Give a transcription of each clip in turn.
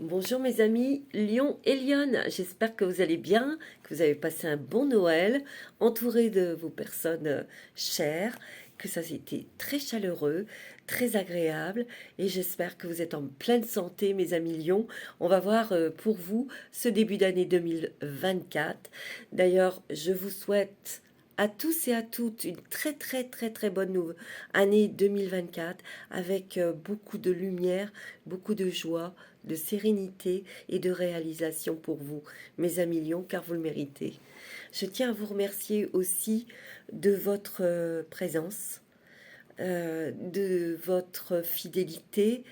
Bonjour mes amis Lion et Lyon, j'espère que vous allez bien, que vous avez passé un bon Noël, entouré de vos personnes chères, que ça a été très chaleureux, très agréable et j'espère que vous êtes en pleine santé mes amis Lion. On va voir pour vous ce début d'année 2024. D'ailleurs, je vous souhaite à tous et à toutes une très bonne année 2024 avec beaucoup de lumière, beaucoup de joie, de sérénité et de réalisation pour vous, mes amis Lions, car vous le méritez. Je tiens à vous remercier aussi de votre présence, de votre fidélité,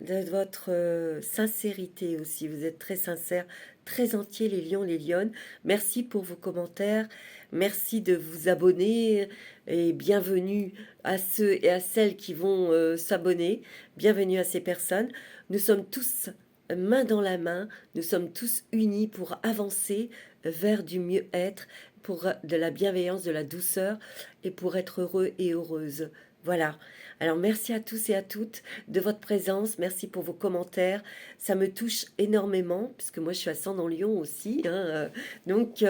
de votre sincérité aussi. Vous êtes très sincères, très entiers les lions, les lionnes. Merci pour vos commentaires. Merci de vous abonner et bienvenue à ceux et à celles qui vont s'abonner. Bienvenue à ces personnes. Nous sommes tous main dans la main. Nous sommes tous unis pour avancer vers du mieux-être, pour de la bienveillance, de la douceur et pour être heureux et heureuse. Voilà. Alors merci à tous et à toutes de votre présence. Merci pour vos commentaires. Ça me touche énormément, puisque moi je suis ascendant Lion aussi, hein. Donc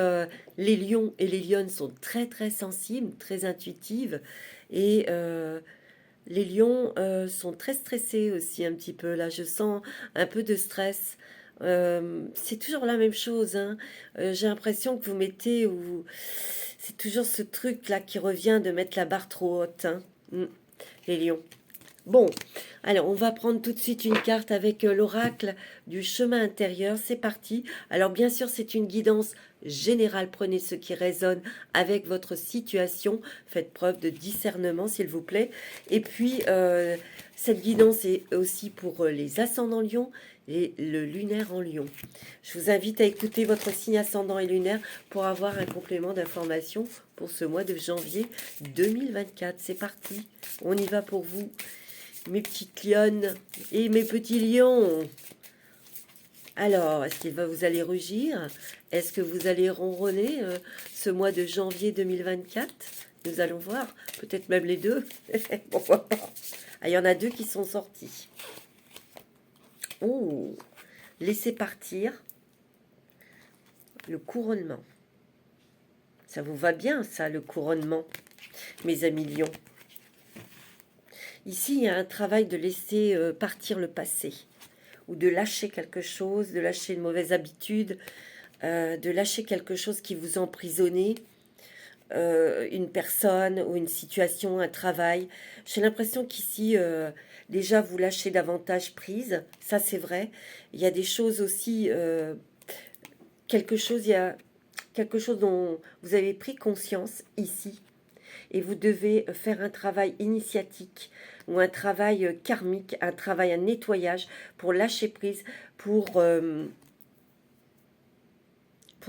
les lions et les lionnes sont très sensibles, très intuitives. Et les lions sont très stressés aussi un petit peu. Là, je sens un peu de stress. C'est toujours la même chose, hein. J'ai l'impression que vous mettez... C'est toujours ce truc-là qui revient de mettre la barre trop haute, hein. Les lions. Bon, alors on va prendre tout de suite une carte avec l'oracle du chemin intérieur. C'est parti. Alors bien sûr, c'est une guidance générale. Prenez ce qui résonne avec votre situation. Faites preuve de discernement, s'il vous plaît. Et puis, cette guidance est aussi pour les ascendants lion et le lunaire en lion. Je vous invite à écouter votre signe ascendant et lunaire pour avoir un complément d'information pour ce mois de janvier 2024. C'est parti. On y va pour vous. Mes petites lionnes et mes petits lions. Alors, est-ce que vous allez rugir? Est-ce que vous allez ronronner ce mois de janvier 2024? Nous allons voir. Peut-être même les deux. Ah, il y en a deux qui sont sortis. Oh, laissez partir le couronnement. Ça vous va bien, ça, le couronnement, mes amis lions? Ici, il y a un travail de laisser partir le passé, ou de lâcher quelque chose, de lâcher une mauvaise habitude, de lâcher quelque chose qui vous emprisonnait, une personne ou une situation, un travail. J'ai l'impression qu'ici, déjà, vous lâchez davantage prise, ça c'est vrai. Il y a des choses aussi, il y a quelque chose dont vous avez pris conscience ici, et vous devez faire un travail initiatique ou un travail karmique, un travail, un nettoyage pour lâcher prise, pour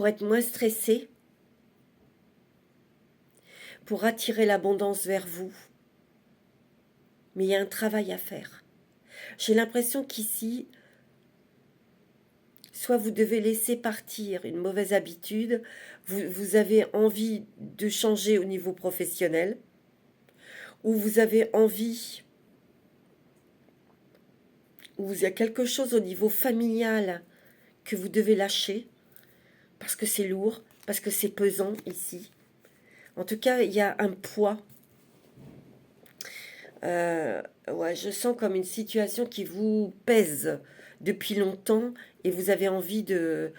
être moins stressé, pour attirer l'abondance vers vous. Mais il y a un travail à faire. J'ai l'impression qu'ici, soit vous devez laisser partir une mauvaise habitude, vous avez envie de changer au niveau professionnel, ou vous avez envie, ou il y a quelque chose au niveau familial que vous devez lâcher, parce que c'est lourd, parce que c'est pesant ici. En tout cas, il y a un poids. Ouais, je sens comme une situation qui vous pèse depuis longtemps et vous avez envie de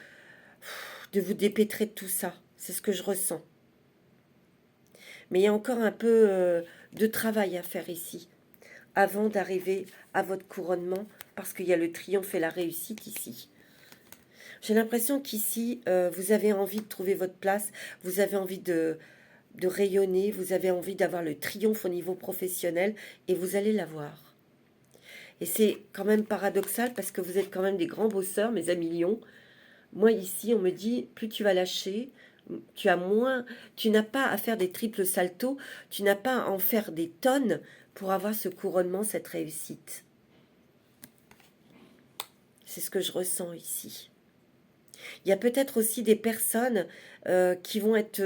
vous dépêtrer de tout ça. C'est ce que je ressens. Mais il y a encore un peu de travail à faire ici, avant d'arriver à votre couronnement, parce qu'il y a le triomphe et la réussite ici. J'ai l'impression qu'ici, vous avez envie de trouver votre place, vous avez envie de rayonner, vous avez envie d'avoir le triomphe au niveau professionnel, et vous allez l'avoir. Et c'est quand même paradoxal, parce que vous êtes quand même des grands bosseurs, mes amis lions. Moi, ici, on me dit, plus tu vas lâcher, tu as moins, tu n'as pas à faire des triples saltos, tu n'as pas à en faire des tonnes pour avoir ce couronnement, cette réussite. C'est ce que je ressens ici. Il y a peut-être aussi des personnes qui vont être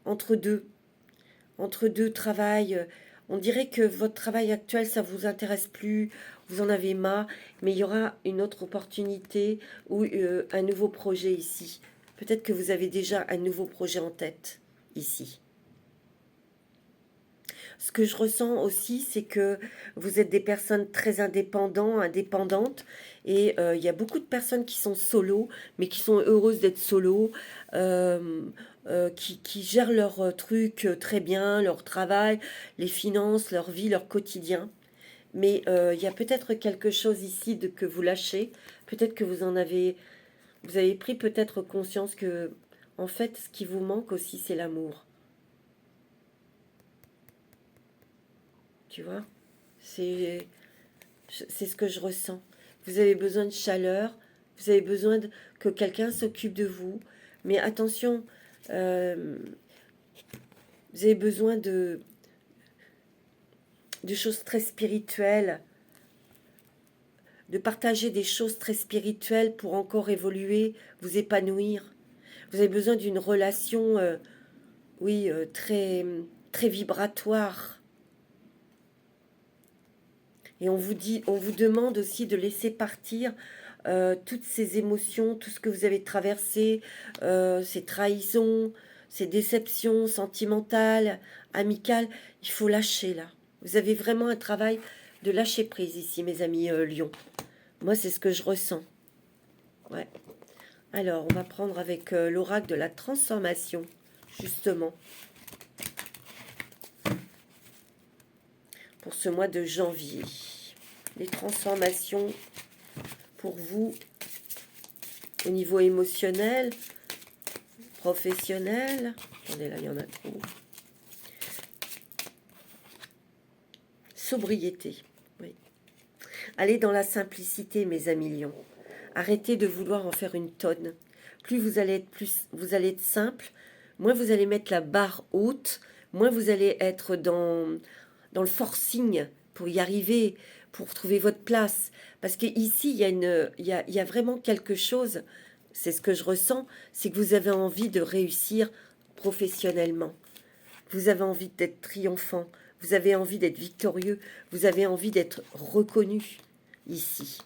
entre deux travails. On dirait que votre travail actuel, ça vous intéresse plus, vous en avez marre, mais il y aura une autre opportunité ou un nouveau projet ici. Peut-être que vous avez déjà un nouveau projet en tête ici. Ce que je ressens aussi, c'est que vous êtes des personnes très indépendantes, et il y a beaucoup de personnes qui sont solo, mais qui sont heureuses d'être solo, euh, qui gèrent leur truc très bien, leur travail, les finances, leur vie, leur quotidien. Mais il y a peut-être quelque chose ici que vous lâchez, peut-être que vous avez pris peut-être conscience que, en fait, ce qui vous manque aussi, c'est l'amour. Tu vois? C'est c'est ce que je ressens. Vous avez besoin de chaleur, vous avez besoin que quelqu'un s'occupe de vous. Mais attention, euh, vous avez besoin de choses très spirituelles, de partager des choses très spirituelles pour encore évoluer, vous épanouir. Vous avez besoin d'une relation, oui, très, très vibratoire. Et on vous demande aussi de laisser partir toutes ces émotions, tout ce que vous avez traversé, ces trahisons, ces déceptions sentimentales, amicales. Il faut lâcher là. Vous avez vraiment un travail de lâcher prise ici, mes amis Lion. Moi, c'est ce que je ressens. Ouais. Alors, on va prendre avec l'oracle de la transformation, justement, pour ce mois de janvier. Les transformations pour vous au niveau émotionnel, professionnel. Attendez, là, il y en a trop. Sobriété. Oui. Allez dans la simplicité, mes amis lions. Arrêtez de vouloir en faire une tonne. Plus vous allez être simple, moins vous allez mettre la barre haute, moins vous allez être dans le forcing pour y arriver, pour trouver votre place. Parce qu'ici, il y a vraiment quelque chose, c'est ce que je ressens, c'est que vous avez envie de réussir professionnellement. Vous avez envie d'être triomphant, vous avez envie d'être victorieux, vous avez envie d'être reconnu ici.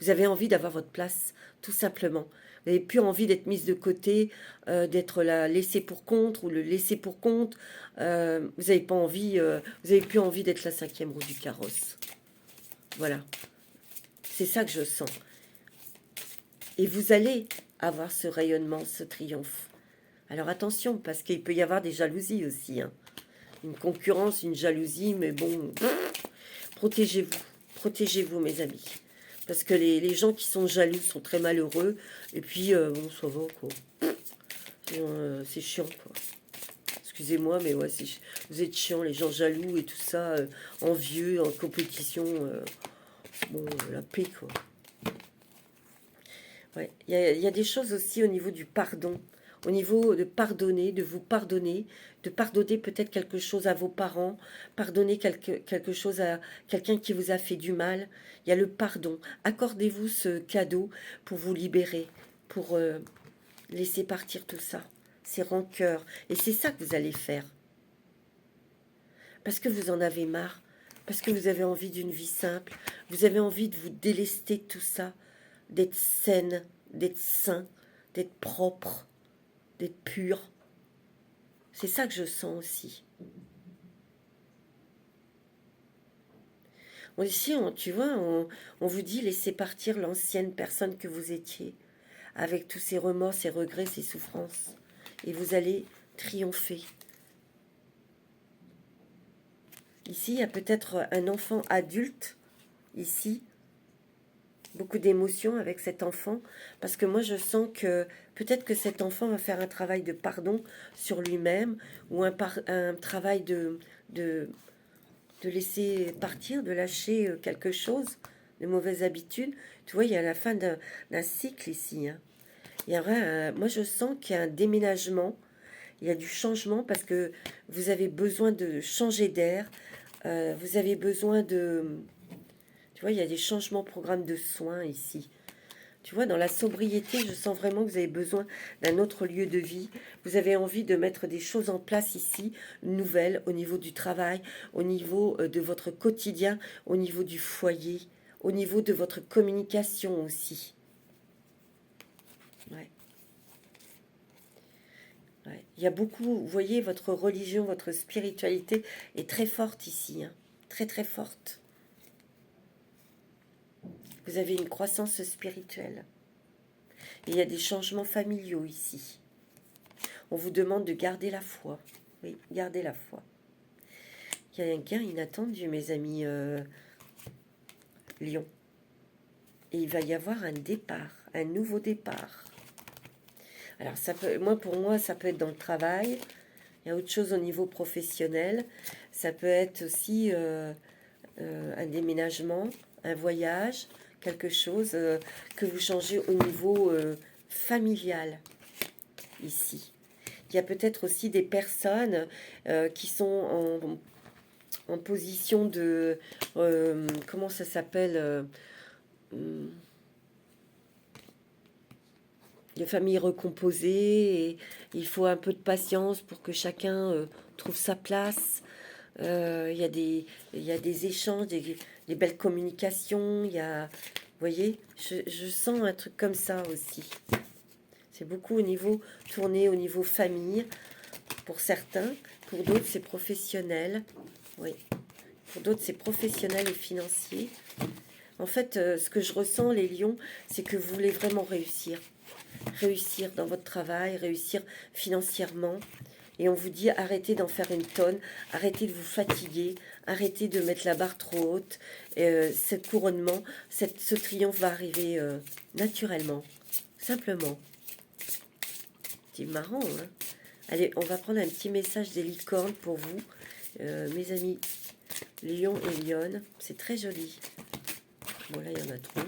Vous avez envie d'avoir votre place, tout simplement. Vous n'avez plus envie d'être mise de côté, d'être la laissée pour compte ou le laissé pour compte. Vous n'avez pas envie, vous n'avez plus envie d'être la cinquième roue du carrosse. Voilà, c'est ça que je sens. Et vous allez avoir ce rayonnement, ce triomphe. Alors attention, parce qu'il peut y avoir des jalousies aussi, hein. Une concurrence, une jalousie, mais bon, protégez-vous, protégez-vous, mes amis. Parce que les gens qui sont jaloux sont très malheureux, et puis, bon, ça va, quoi. C'est chiant, quoi. Excusez-moi, mais ouais, vous êtes chiant, les gens jaloux et tout ça, envieux, en compétition, bon, la paix, quoi. Ouais. Il y a des choses aussi au niveau du pardon, au niveau de pardonner, de pardonner peut-être quelque chose à vos parents, pardonner quelque chose à quelqu'un qui vous a fait du mal. Il y a le pardon. Accordez-vous ce cadeau pour vous libérer, pour laisser partir tout ça, ces rancœurs. Et c'est ça que vous allez faire. Parce que vous en avez marre, parce que vous avez envie d'une vie simple, vous avez envie de vous délester de tout ça, d'être saine, d'être sain, d'être propre, d'être pur. C'est ça que je sens aussi. Ici, tu vois, on vous dit laissez partir l'ancienne personne que vous étiez, avec tous ces remords, ces regrets, ces souffrances. Et vous allez triompher. Ici, il y a peut-être un enfant adulte, ici, beaucoup d'émotions avec cet enfant, parce que moi je sens que peut-être que cet enfant va faire un travail de pardon sur lui-même, ou un travail de, de laisser partir, de lâcher quelque chose, de mauvaises habitudes. Tu vois, il y a la fin d'un cycle ici, hein. Il y aura moi je sens qu'il y a un déménagement, il y a du changement, parce que vous avez besoin de changer d'air, vous avez besoin de... Tu vois, il y a des changements, programmes de soins ici. Tu vois, dans la sobriété, je sens vraiment que vous avez besoin d'un autre lieu de vie. Vous avez envie de mettre des choses en place ici, nouvelles, au niveau du travail, au niveau de votre quotidien, au niveau du foyer, au niveau de votre communication aussi. Ouais. Ouais. Il y a beaucoup, vous voyez, votre religion, votre spiritualité est très forte ici, hein. Très très forte. Vous avez une croissance spirituelle. Et il y a des changements familiaux ici. On vous demande de garder la foi. Oui, gardez la foi. Il y a un gain inattendu, mes amis Lion. Et il va y avoir un départ, un nouveau départ. Alors, ça peut, pour moi, ça peut être dans le travail. Il y a autre chose au niveau professionnel. Ça peut être aussi un déménagement, un voyage, quelque chose que vous changez au niveau familial, ici. Il y a peut-être aussi des personnes qui sont en position de... comment ça s'appelle de famille recomposée. Et il faut un peu de patience pour que chacun trouve sa place. Il y a des échanges, des belles communications. Il y a, vous voyez, je sens un truc comme ça aussi. C'est beaucoup au niveau tourné, au niveau famille, pour certains. Pour d'autres, c'est professionnel. Oui. Pour d'autres, c'est professionnel et financier. En fait, ce que je ressens, les lions, c'est que vous voulez vraiment réussir. Réussir dans votre travail, réussir financièrement. Et on vous dit, arrêtez d'en faire une tonne, arrêtez de vous fatiguer, arrêtez de mettre la barre trop haute. Ce couronnement, ce triomphe va arriver naturellement, simplement. C'est marrant, hein? Allez, on va prendre un petit message des licornes pour vous, mes amis lions et lionnes. C'est très joli. Bon, là, il y en a trop.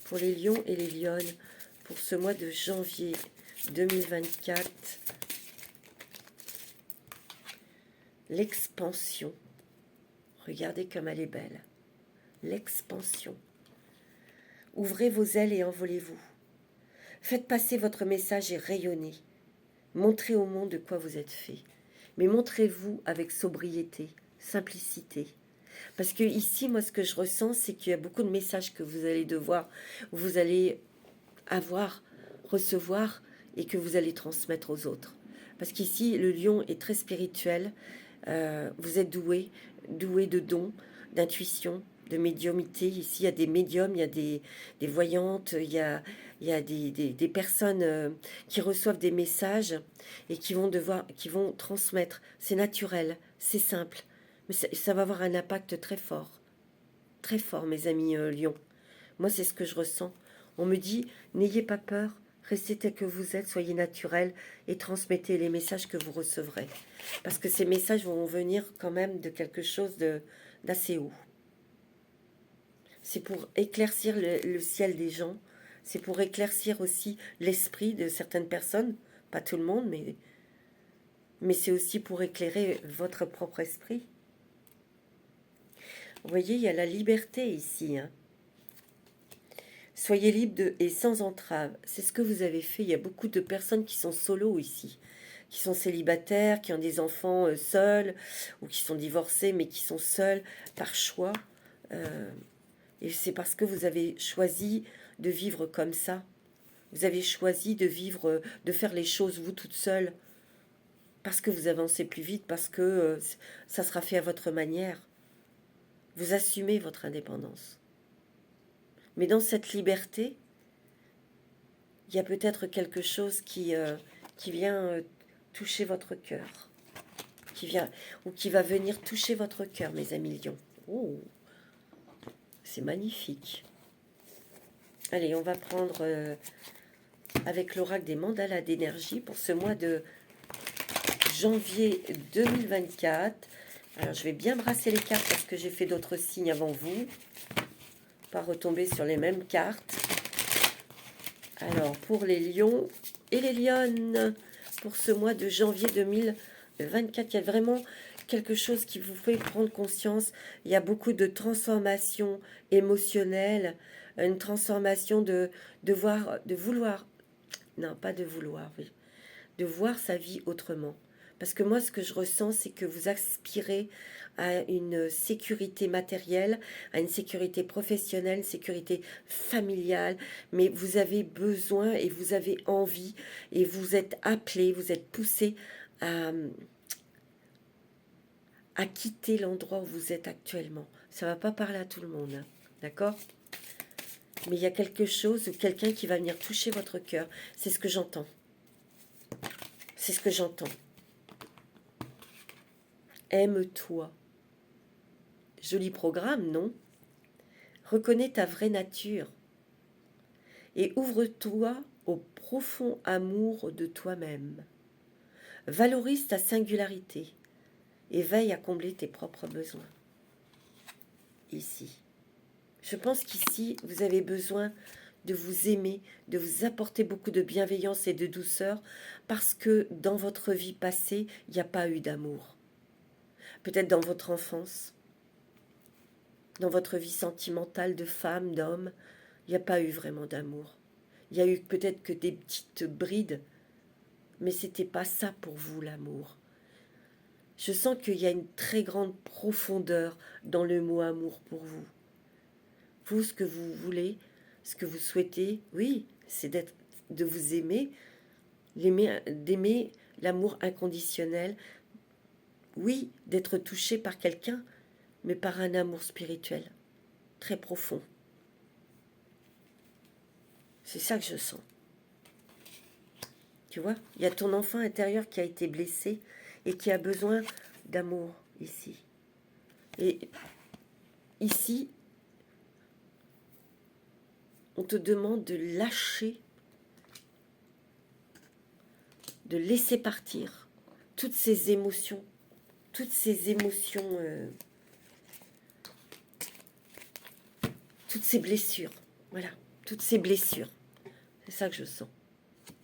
Pour les lions et les lionnes, pour ce mois de janvier 2024, l'expansion. Regardez comme elle est belle. L'expansion. Ouvrez vos ailes et envolez-vous. Faites passer votre message et rayonnez. Montrez au monde de quoi vous êtes fait. Mais montrez-vous avec sobriété, simplicité. Parce que ici, moi, ce que je ressens, c'est qu'il y a beaucoup de messages que vous allez devoir, vous allez avoir, recevoir et que vous allez transmettre aux autres. Parce qu'ici, le lion est très spirituel. Vous êtes doué de dons, d'intuition, de médiumité. Ici, il y a des médiums, il y a des voyantes, il y a des personnes qui reçoivent des messages et qui vont transmettre. C'est naturel, c'est simple, mais ça va avoir un impact très fort, mes amis lions. Moi, c'est ce que je ressens. On me dit, n'ayez pas peur, restez tel que vous êtes, soyez naturel et transmettez les messages que vous recevrez. Parce que ces messages vont venir quand même de quelque chose d'assez haut. C'est pour éclaircir le ciel des gens. C'est pour éclaircir aussi l'esprit de certaines personnes. Pas tout le monde, mais c'est aussi pour éclairer votre propre esprit. Vous voyez, il y a la liberté ici, hein. Soyez libre et sans entrave. C'est ce que vous avez fait. Il y a beaucoup de personnes qui sont solo ici, qui sont célibataires, qui ont des enfants seuls, ou qui sont divorcés, mais qui sont seuls par choix. Et c'est parce que vous avez choisi de vivre comme ça. Vous avez choisi de vivre, de faire les choses vous toute seule. Parce que vous avancez plus vite, parce que ça sera fait à votre manière. Vous assumez votre indépendance. Mais dans cette liberté, il y a peut-être quelque chose qui vient toucher votre cœur. Qui va venir toucher votre cœur, mes amis lions. Oh, c'est magnifique. Allez, on va prendre avec l'oracle des mandalas d'énergie pour ce mois de janvier 2024. Alors, je vais bien brasser les cartes parce que j'ai fait d'autres signes avant vous. Pas retomber sur les mêmes cartes. Alors, pour les lions et les lionnes, pour ce mois de janvier 2024, il y a vraiment quelque chose qui vous fait prendre conscience. Il y a beaucoup de transformations émotionnelles, une transformation de vouloir, non, pas de vouloir, oui, de voir sa vie autrement. Parce que moi, ce que je ressens, c'est que vous aspirez à une sécurité matérielle, à une sécurité professionnelle, une sécurité familiale, mais vous avez besoin et vous avez envie et vous êtes appelé, vous êtes poussé à, à quitter l'endroit où vous êtes actuellement. Ça ne va pas parler à tout le monde, hein, d'accord? Mais il y a quelque chose ou quelqu'un qui va venir toucher votre cœur. C'est ce que j'entends. C'est ce que j'entends. Aime-toi. Joli programme, non? Reconnais ta vraie nature et ouvre-toi au profond amour de toi-même. Valorise ta singularité et veille à combler tes propres besoins. Ici. Je pense qu'ici, vous avez besoin de vous aimer, de vous apporter beaucoup de bienveillance et de douceur parce que dans votre vie passée, il n'y a pas eu d'amour. Peut-être dans votre enfance, dans votre vie sentimentale de femme, d'homme, il n'y a pas eu vraiment d'amour. Il y a eu peut-être que des petites brides, mais c'était pas ça pour vous l'amour. Je sens qu'il y a une très grande profondeur dans le mot amour pour vous. Vous, ce que vous voulez, ce que vous souhaitez, oui, c'est de vous aimer, d'aimer l'amour inconditionnel, oui, d'être touché par quelqu'un, mais par un amour spirituel, très profond. C'est ça que je sens. Tu vois, il y a ton enfant intérieur qui a été blessé et qui a besoin d'amour ici. Et ici, on te demande de lâcher, de laisser partir toutes ces émotions, toutes ces blessures. Voilà, toutes ces blessures. C'est ça que je sens.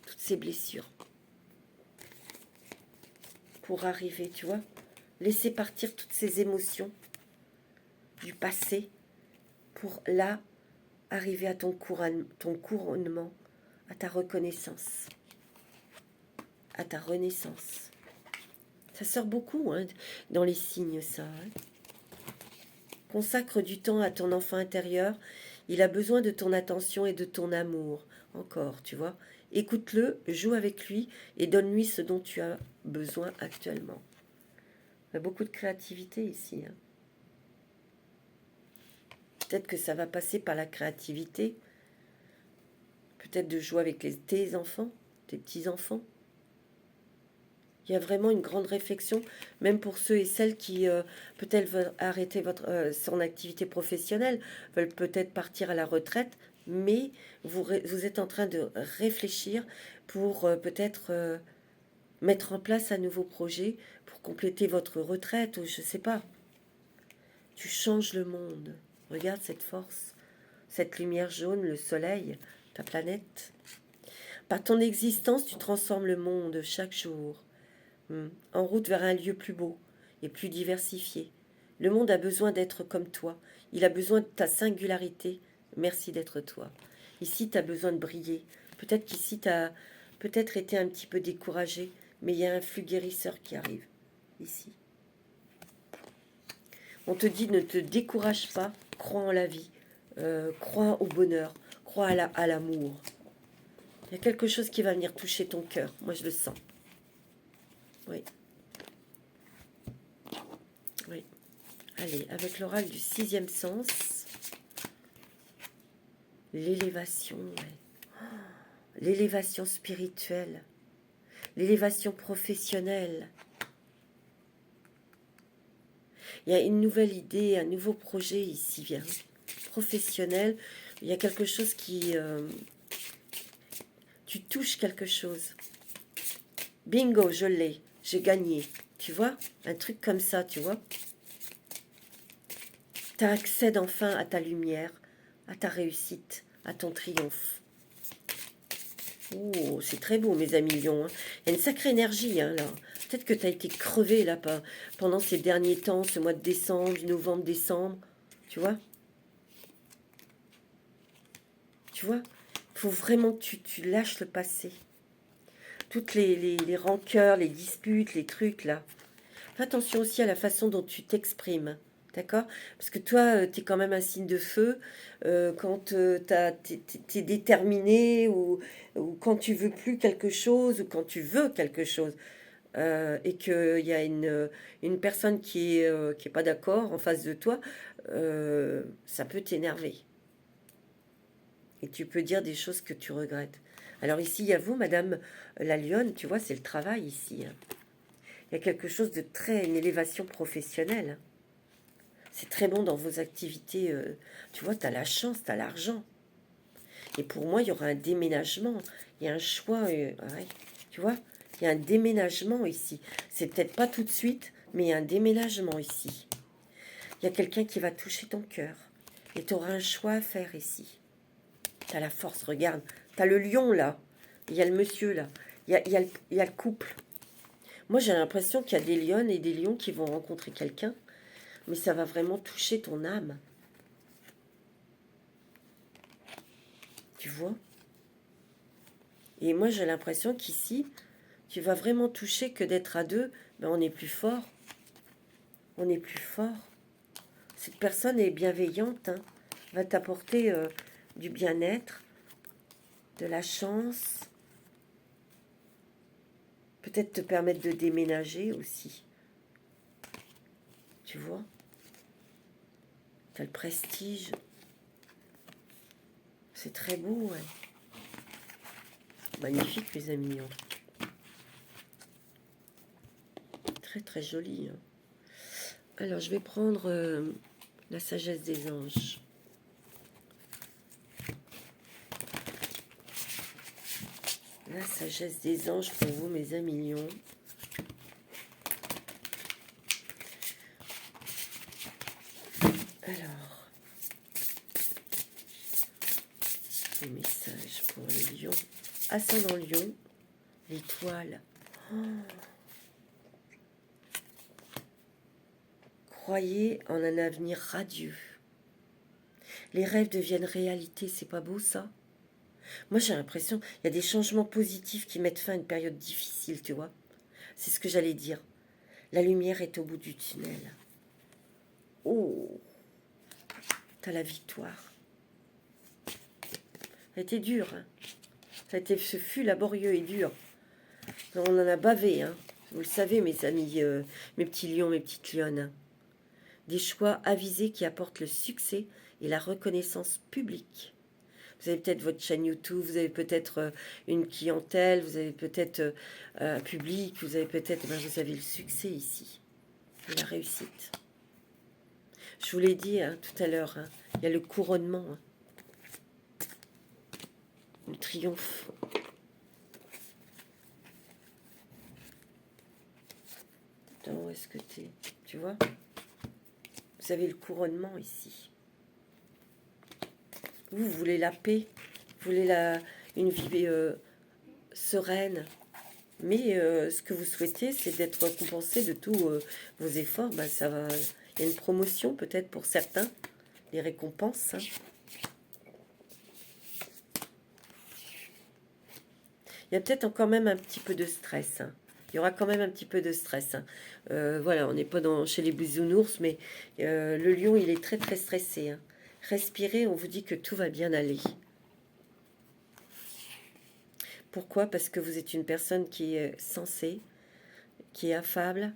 Toutes ces blessures. Pour arriver, tu vois, laisser partir toutes ces émotions du passé pour là arriver à ton couronnement, à ta reconnaissance, à ta renaissance. Ça sort beaucoup hein, dans les signes, ça. Hein. Consacre du temps à ton enfant intérieur. Il a besoin de ton attention et de ton amour. Encore, tu vois. Écoute-le, joue avec lui et donne-lui ce dont tu as besoin actuellement. Il y a beaucoup de créativité ici. Hein. Peut-être que ça va passer par la créativité. Peut-être de jouer avec tes enfants, tes petits-enfants. Il y a vraiment une grande réflexion, même pour ceux et celles qui peut-être veulent arrêter son activité professionnelle, veulent peut-être partir à la retraite, mais vous êtes en train de réfléchir pour peut-être mettre en place un nouveau projet pour compléter votre retraite, ou je ne sais pas. Tu changes le monde. Regarde cette force, cette lumière jaune, le soleil, ta planète. Par ton existence, tu transformes le monde chaque jour. En route vers un lieu plus beau et plus diversifié. Le monde a besoin d'être comme toi. Il a besoin de ta singularité. Merci d'être toi. Ici, tu as besoin de briller. Peut-être qu'ici, tu as peut-être été un petit peu découragé, mais il y a un flux guérisseur qui arrive. Ici. On te dit, ne te décourage pas, crois en la vie, crois au bonheur, crois à l'amour. Il y a quelque chose qui va venir toucher ton cœur. Moi, je le sens. Oui. Oui. Allez, avec l'oral du 6e sens, l'élévation, ouais. L'élévation spirituelle, l'élévation professionnelle. Il y a une nouvelle idée, un nouveau projet ici, bien professionnel. Il y a quelque chose qui... tu touches quelque chose. Bingo, je l'ai, j'ai gagné. Tu vois, un truc comme ça, tu vois. Tu accèdes enfin à ta lumière, à ta réussite, à ton triomphe. Oh, c'est très beau, mes amis lions. Hein. Il y a une sacrée énergie, hein, là. Peut-être que tu as été crevé, là, pendant ces derniers temps, ce mois de décembre, novembre, décembre. Tu vois? Tu vois? Il faut vraiment que tu lâches le passé. toutes les rancœurs, les disputes, les trucs là. Fais attention aussi à la façon dont tu t'exprimes. D'accord? Parce que toi, tu es quand même un signe de feu. Quand tu es déterminé ou quand tu veux plus quelque chose ou quand tu veux quelque chose et qu'il y a une personne qui est pas d'accord en face de toi, ça peut t'énerver. Et tu peux dire des choses que tu regrettes. Alors ici, il y a vous, Madame la Lionne, tu vois, c'est le travail ici, hein. Il y a quelque chose de très, une élévation professionnelle. C'est très bon dans vos activités. Tu vois, tu as la chance, tu as l'argent. Et pour moi, il y aura un déménagement. Il y a un choix. Ouais, tu vois, il y a un déménagement ici. C'est peut-être pas tout de suite, mais il y a un déménagement ici. Il y a quelqu'un qui va toucher ton cœur. Et tu auras un choix à faire ici. Tu as la force, regarde. Tu as le lion là. Il y a le monsieur là. Il y a le couple. Moi, j'ai l'impression qu'il y a des lionnes et des lions qui vont rencontrer quelqu'un. Mais ça va vraiment toucher ton âme. Tu vois? Et moi, j'ai l'impression qu'ici, tu vas vraiment toucher que d'être à deux, ben on est plus fort. On est plus fort. Cette personne est bienveillante, hein, va t'apporter du bien-être, de la chance, peut-être te permettre de déménager aussi. Tu vois? Tu as le prestige. C'est très beau, ouais. Magnifique, mes amis. Hein. Très, très joli. Hein. Alors, je vais prendre la sagesse des anges. La sagesse des anges pour vous, mes amis lions. Alors, les messages pour le lion. Ascendant lion, l'étoile. Oh. Croyez en un avenir radieux. Les rêves deviennent réalité, c'est pas beau ça? Moi j'ai l'impression, il y a des changements positifs qui mettent fin à une période difficile, tu vois. C'est ce que j'allais dire. La lumière est au bout du tunnel. Oh, t'as la victoire. Ça a été dur, hein. Ce fut laborieux et dur. On en a bavé, hein. Vous le savez, mes amis, mes petits lions, mes petites lionnes. Des choix avisés qui apportent le succès et la reconnaissance publique. Vous avez peut-être votre chaîne YouTube, vous avez peut-être une clientèle, vous avez peut-être un public, vous avez peut-être, vous avez le succès ici, et la réussite. Je vous l'ai dit hein, tout à l'heure, hein, il y a le couronnement, hein, le triomphe. Attends, où est-ce que tu vois? Vous avez le couronnement ici. Vous voulez la paix, vous voulez une vie sereine. Mais ce que vous souhaitez, c'est d'être récompensé de tous vos efforts. Ben, ça va. Il y a une promotion peut-être pour certains, des récompenses. Hein. Il y a peut-être encore même un petit peu de stress. Hein. Il y aura quand même un petit peu de stress. Hein. Voilà, on n'est pas chez les bisounours, mais le lion, il est très très stressé. Hein. Respirez, on vous dit que tout va bien aller. Pourquoi? Parce que vous êtes une personne qui est sensée, qui est affable,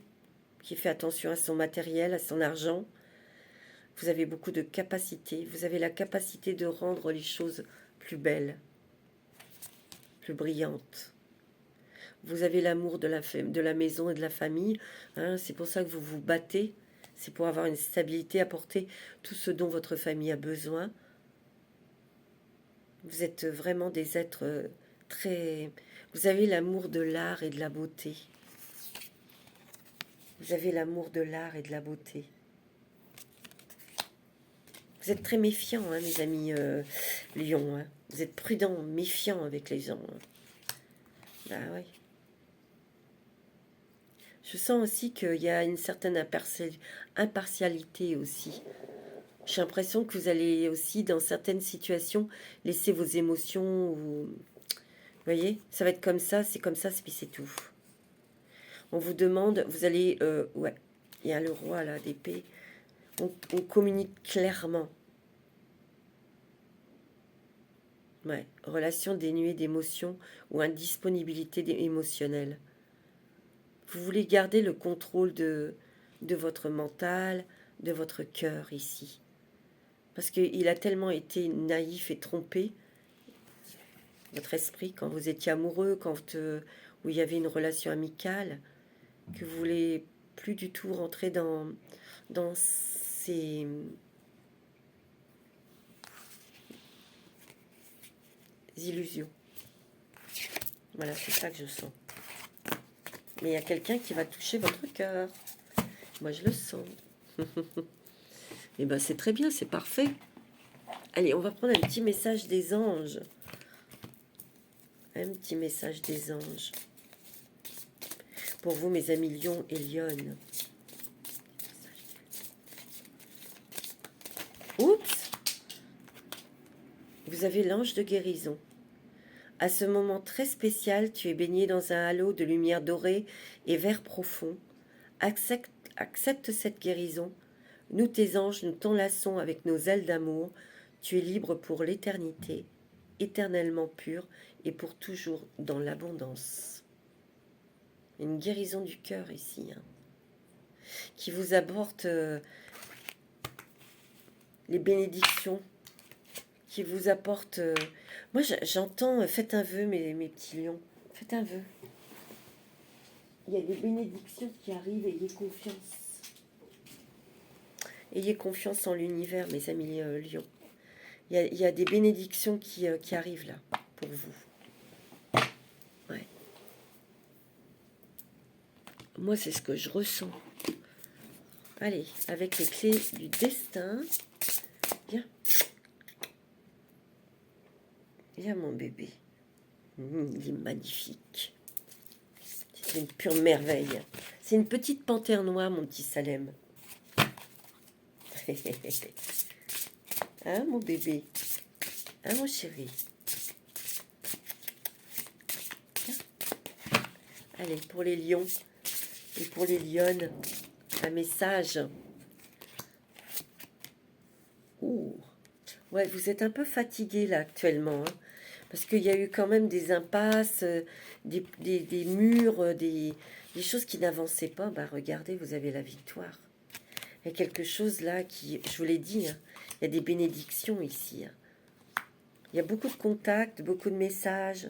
qui fait attention à son matériel, à son argent. Vous avez beaucoup de capacités. Vous avez la capacité de rendre les choses plus belles, plus brillantes. Vous avez l'amour de la maison et de la famille. Hein, c'est pour ça que vous vous battez. C'est pour avoir une stabilité, apporter tout ce dont votre famille a besoin. Vous êtes vraiment des êtres très... Vous avez l'amour de l'art et de la beauté. Vous avez l'amour de l'art et de la beauté. Vous êtes très méfiants, hein, mes amis lions. Hein. Vous êtes prudents, méfiants avec les gens. Hein. Bah oui. Je sens aussi qu'il y a une certaine impartialité aussi. J'ai l'impression que vous allez aussi, dans certaines situations, laisser vos émotions voyez, ça va être comme ça, puis c'est tout. On vous demande, vous allez... ouais, il y a le roi là, d'épée. On communique clairement. Ouais, relation dénuée d'émotions ou indisponibilité émotionnelle. Vous voulez garder le contrôle de votre mental, de votre cœur ici. Parce qu'il a tellement été naïf et trompé, votre esprit, quand vous étiez amoureux, où il y avait une relation amicale, que vous voulez plus du tout rentrer dans ces illusions. Voilà, c'est ça que je sens. Mais il y a quelqu'un qui va toucher votre cœur. Moi, je le sens. Et ben, c'est très bien, c'est parfait. Allez, on va prendre un petit message des anges. Un petit message des anges. Pour vous, mes amis Lion et Lionne. Oups! Vous avez l'ange de guérison. À ce moment très spécial, tu es baigné dans un halo de lumière dorée et vert profond. Accepte cette guérison. Nous, tes anges, nous t'enlaçons avec nos ailes d'amour. Tu es libre pour l'éternité, éternellement pur et pour toujours dans l'abondance. Une guérison du cœur ici, hein, qui vous apporte les bénédictions, qui vous apporte... moi, j'entends, faites un vœu, mes petits lions, faites un vœu. Il y a des bénédictions qui arrivent, ayez confiance. Ayez confiance en l'univers, mes amis lions. Il y a des bénédictions qui arrivent là, pour vous. Ouais. Moi, c'est ce que je ressens. Allez, avec les clés du destin. Viens. Viens, mon bébé. Il est magnifique. C'est une pure merveille. C'est une petite panthère noire, mon petit Salem. Hein, mon bébé? Hein, mon chéri? Allez, pour les lions et pour les lionnes, un message. Ouh. Ouais, vous êtes un peu fatigué là actuellement, hein, parce qu'il y a eu quand même des impasses, des murs, des choses qui n'avançaient pas. Bah, regardez, vous avez la victoire. Il y a quelque chose là qui, je vous l'ai dit, hein, il y a des bénédictions ici. Hein. Il y a beaucoup de contacts, beaucoup de messages,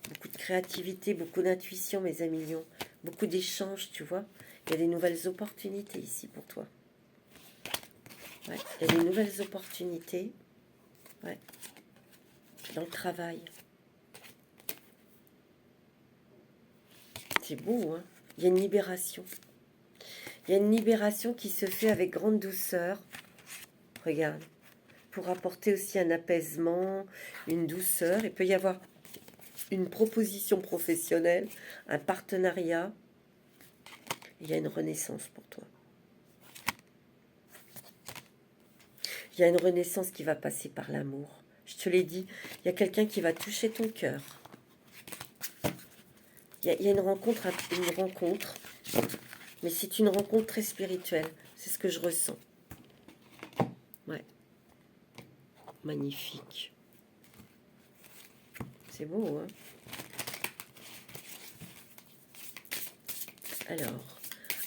beaucoup de créativité, beaucoup d'intuition, mes amis lions. Beaucoup d'échanges, tu vois. Il y a des nouvelles opportunités ici pour toi. Ouais, il y a des nouvelles opportunités. Ouais. Dans le travail. C'est beau, hein. Il y a une libération. Il y a une libération qui se fait avec grande douceur. Regarde. Pour apporter aussi un apaisement, une douceur. Il peut y avoir une proposition professionnelle, un partenariat. Il y a une renaissance pour toi. Il y a une renaissance qui va passer par l'amour. Je te l'ai dit, il y a quelqu'un qui va toucher ton cœur. Il y a une rencontre, mais c'est une rencontre très spirituelle. C'est ce que je ressens. Ouais. Magnifique. C'est beau, hein? Alors,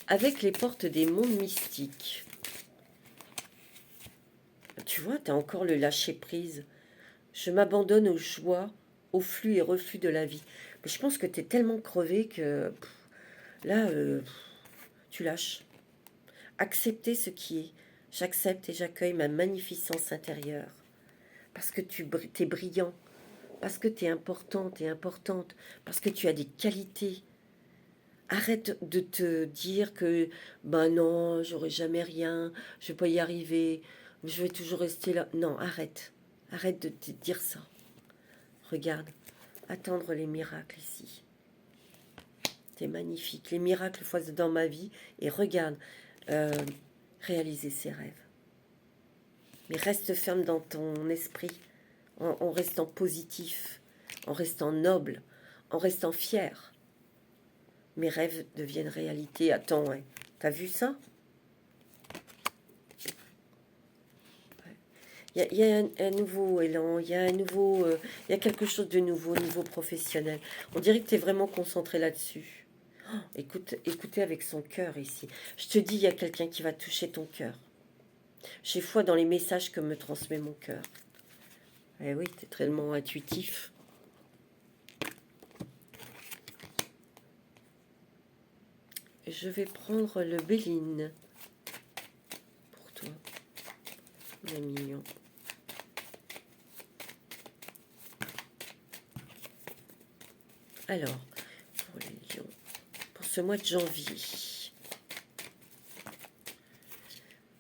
avec les portes des mondes mystiques, tu vois, tu as encore le lâcher-prise. Je m'abandonne aux joies, aux flux et reflux de la vie. Mais je pense que tu es tellement crevé que là, tu lâches. Accepter ce qui est. J'accepte et j'accueille ma magnificence intérieure. Parce que tu es brillant. Parce que tu es important, tu es importante. Parce que tu as des qualités. Arrête de te dire que, ben non, j'aurai jamais rien, je vais pas y arriver, je vais toujours rester là. Non, arrête. Arrête de te dire ça. Regarde, attendre les miracles ici. C'est magnifique. Les miracles foisonnent dans ma vie. Et regarde, réaliser ses rêves. Mais reste ferme dans ton esprit, en restant positif. en restant noble, en restant fier. Mes rêves deviennent réalité. Attends, ouais. T'as vu ça? Il y a un nouveau élan, il y a un nouveau, il y a quelque chose de nouveau au niveau professionnel. On dirait que tu es vraiment concentré là-dessus. Oh, écoute, écoutez avec son cœur ici. Je te dis, il y a quelqu'un qui va toucher ton cœur. J'ai foi dans les messages que me transmet mon cœur. Eh oui, tu es tellement intuitif. Je vais prendre le Béline pour toi, mon mignon. Alors, pour les lions, pour ce mois de janvier.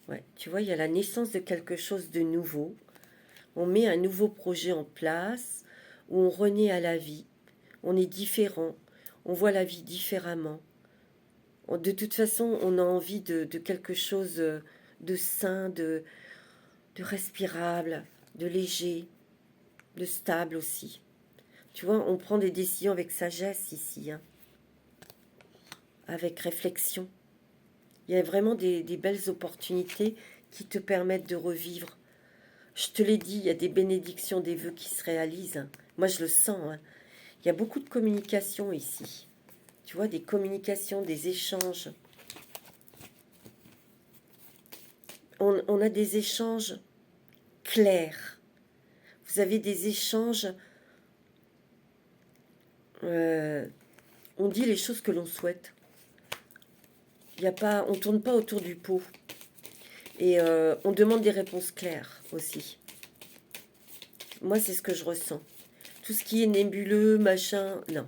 Ouais, tu vois, il y a la naissance de quelque chose de nouveau. On met un nouveau projet en place, où on renaît à la vie. On est différent, on voit la vie différemment. De toute façon, on a envie de quelque chose de sain, de respirable, de léger, de stable aussi. Tu vois, on prend des décisions avec sagesse ici, hein, avec réflexion. Il y a vraiment des belles opportunités qui te permettent de revivre. Je te l'ai dit, il y a des bénédictions, des vœux qui se réalisent. Moi, je le sens. Hein. Il y a beaucoup de communication ici. Tu vois, des communications, des échanges. On a des échanges clairs. Vous avez des échanges... on dit les choses que l'on souhaite. Il y a pas, on ne tourne pas autour du pot. Et on demande des réponses claires aussi. Moi, c'est ce que je ressens. Tout ce qui est nébuleux, machin, non.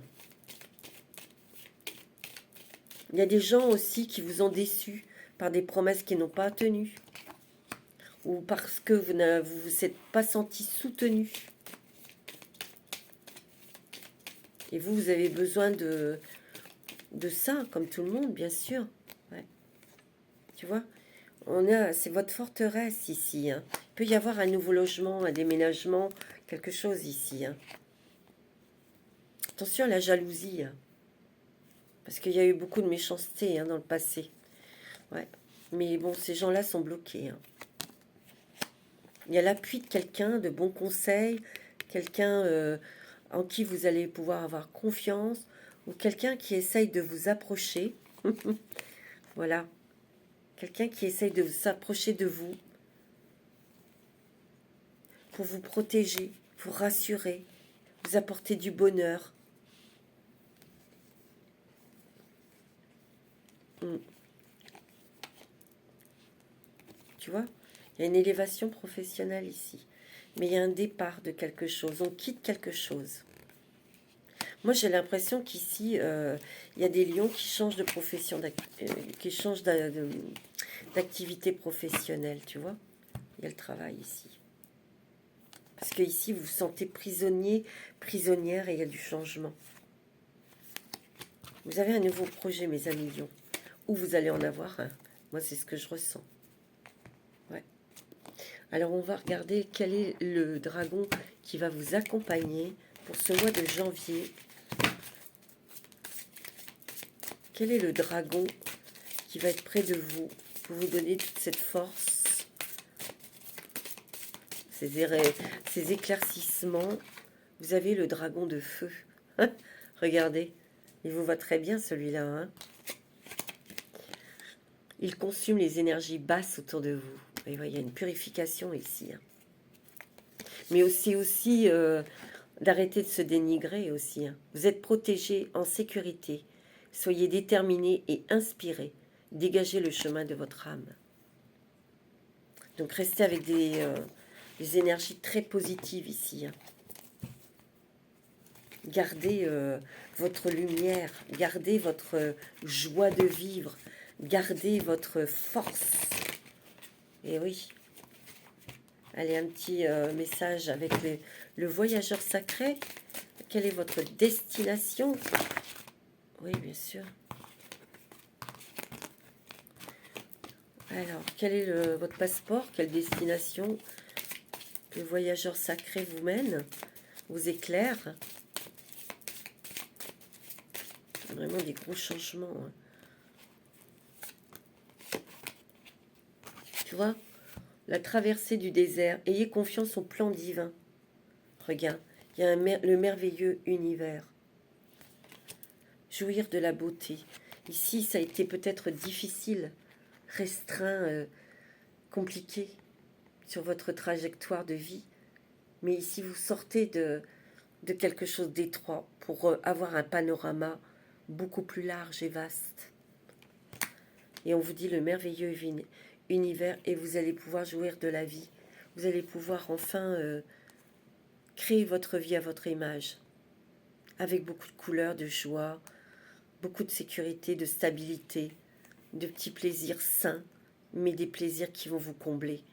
Il y a des gens aussi qui vous ont déçu par des promesses qui n'ont pas tenues. Ou parce que vous ne vous êtes pas senti soutenu. Et vous avez besoin de ça, comme tout le monde, bien sûr. Ouais. Tu vois, c'est votre forteresse ici. Hein. Il peut y avoir un nouveau logement, un déménagement, quelque chose ici. Hein. Attention à la jalousie. Hein. Parce qu'il y a eu beaucoup de méchanceté dans le passé. Ouais. Mais bon, ces gens-là sont bloqués. Hein. Il y a l'appui de quelqu'un, de bons conseils, quelqu'un en qui vous allez pouvoir avoir confiance, ou quelqu'un qui essaye de vous approcher. Voilà. Quelqu'un qui essaye de s'approcher de vous pour vous protéger, vous rassurer, vous apporter du bonheur. Tu vois, il y a une élévation professionnelle ici. Mais il y a un départ de quelque chose. On quitte quelque chose. Moi, j'ai l'impression qu'ici, il y a des lions qui changent de profession, qui changent d'activité professionnelle, tu vois. Il y a le travail ici. Parce que ici, vous vous sentez prisonnier, prisonnière, et il y a du changement. Vous avez un nouveau projet, mes amis lions. Ou vous allez en avoir un. Moi, c'est ce que je ressens. Ouais. Alors, on va regarder quel est le dragon qui va vous accompagner pour ce mois de janvier. Quel est le dragon qui va être près de vous pour vous donner toute cette force, ces éclaircissements? Vous avez le dragon de feu. Regardez, il vous va très bien celui-là. Hein, il consume les énergies basses autour de vous. Et ouais, il y a une purification ici. Hein. Mais aussi d'arrêter de se dénigrer aussi. Hein. Vous êtes protégé, en sécurité. Soyez déterminé et inspiré. Dégagez le chemin de votre âme. Donc restez avec des énergies très positives ici. Hein. Gardez votre lumière, gardez votre joie de vivre, gardez votre force. Et oui. Allez, un petit message avec le voyageur sacré. Quelle est votre destination? Oui, bien sûr. Alors, quel est votre passeport? Quelle destination le voyageur sacré vous mène? vous éclaire. Vraiment des gros changements. Hein. Tu vois, la traversée du désert. Ayez confiance au plan divin. Regarde, il y a le merveilleux univers. Jouir de la beauté. Ici, ça a été peut-être difficile, restreint, compliqué sur votre trajectoire de vie. Mais ici, vous sortez de quelque chose d'étroit pour avoir un panorama beaucoup plus large et vaste. Et on vous dit le merveilleux univers et vous allez pouvoir jouir de la vie. Vous allez pouvoir enfin créer votre vie à votre image, avec beaucoup de couleurs, de joie, beaucoup de sécurité, de stabilité, de petits plaisirs sains, mais des plaisirs qui vont vous combler.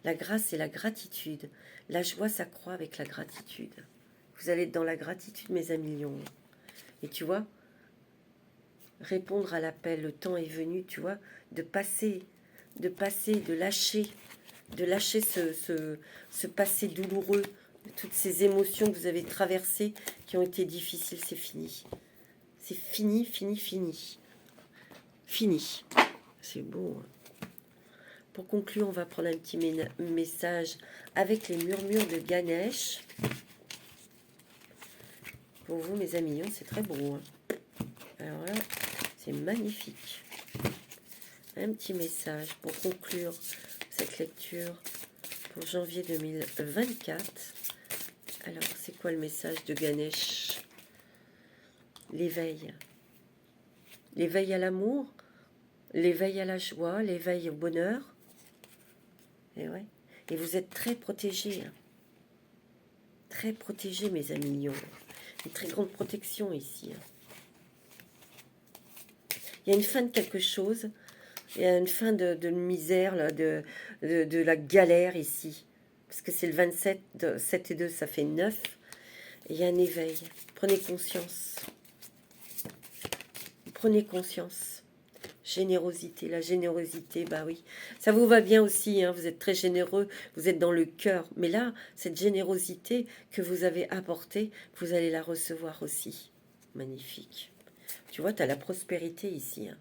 La grâce et la gratitude. La joie s'accroît avec la gratitude. Vous allez être dans la gratitude, mes amis lions. Et tu vois, répondre à l'appel, le temps est venu, tu vois, de passer, de lâcher ce passé douloureux, toutes ces émotions que vous avez traversées, qui ont été difficiles, c'est fini. C'est fini, fini, fini. Fini. C'est beau. Hein. Pour conclure, on va prendre un petit message avec les murmures de Ganesh. Pour vous, mes amis, c'est très beau. Hein. Alors là, c'est magnifique. Un petit message pour conclure cette lecture pour janvier 2024. Alors, c'est quoi le message de Ganesh? L'éveil. L'éveil à l'amour, l'éveil à la joie, l'éveil au bonheur. Et ouais. Et vous êtes très protégés. Hein. Très protégés, mes amis lions. Une très grande protection ici. Hein. Il y a une fin de quelque chose. Il y a une fin de misère, là, de la galère ici. Parce que c'est le 27, 7 et 2, ça fait 9. Et il y a un éveil. Prenez conscience. Prenez conscience. Générosité, la générosité, bah oui. Ça vous va bien aussi, hein, vous êtes très généreux, vous êtes dans le cœur. Mais là, cette générosité que vous avez apportée, vous allez la recevoir aussi. Magnifique. Tu vois, tu as la prospérité ici. Hein.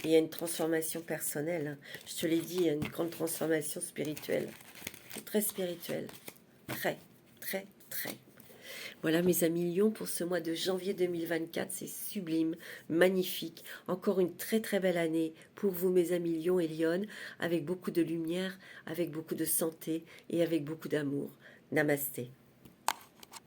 Et il y a une transformation personnelle. Hein. Je te l'ai dit, il y a une grande transformation spirituelle. Très spirituelle. Très, très, très. Voilà mes amis lions pour ce mois de janvier 2024, c'est sublime, magnifique. Encore une très très belle année pour vous mes amis lions et lionnes, avec beaucoup de lumière, avec beaucoup de santé et avec beaucoup d'amour. Namasté.